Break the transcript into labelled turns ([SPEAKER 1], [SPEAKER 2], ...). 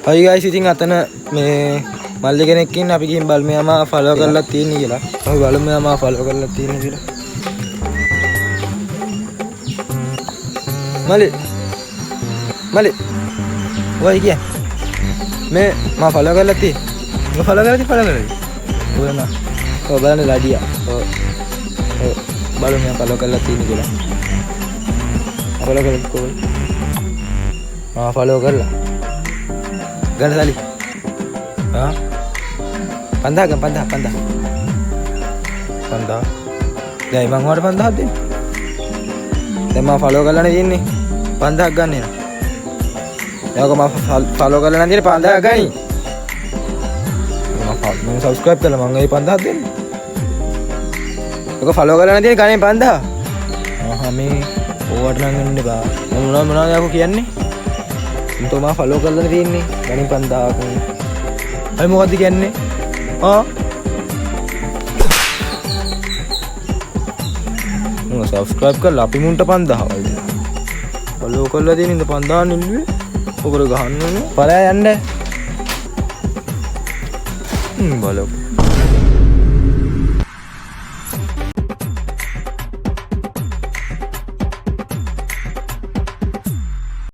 [SPEAKER 1] හයි guys ඉතින් අතන මේ මල්ලි කෙනෙක් ඉන්න අපි ගිහින් බලමු එයාම ෆලෝ කරලා තියෙන්නේ කියලා. අපි බලමු එයාම ෆලෝ කරලා තියෙන්නේ කියලා. මල්ලි ඔය කිය මේ මම ෆලෝ කරලා තියෙන්නේ. ෆලෝ කරලා ඔයනා ඔය බලන්න ලඩියා. ඔය බලමු එයා ෆලෝ කරලා තියෙන්නේ කියලා. ෆලෝ කරලා කොහොමද? ෆලෝ කරලා ගන්න සල්ලි. හා 5000 ගන්න 5000. දැන් මං ඔයාලට 5000ක් දෙන්න. දැන් මම ෆලෝ කරලානේ තියෙන්නේ. 5000ක් ගන්න එනවා. එයාක මම ෆලෝ කරලා නම් තියෙන්නේ 5000ක් ගනි. මම සබ්ස්ක්‍රයිබ් කළා මං ඒ 5000ක් දෙන්න. ඒක ෆලෝ කරලා නම් තියෙන්නේ ගණන් 5000. මේ ඕවට නම් වෙන්න බෑ. මොනවද යකෝ කියන්නේ? तो मैं फॉलो कर लेने तीन नहीं गणी पंदा अरे मोदी कहने हाँ सब्सक्राइब कर लापी मुंटा पंदा फॉलो कर लेते नहीं तो पंदा नहीं वो करो गहन पर है अंडे बोलो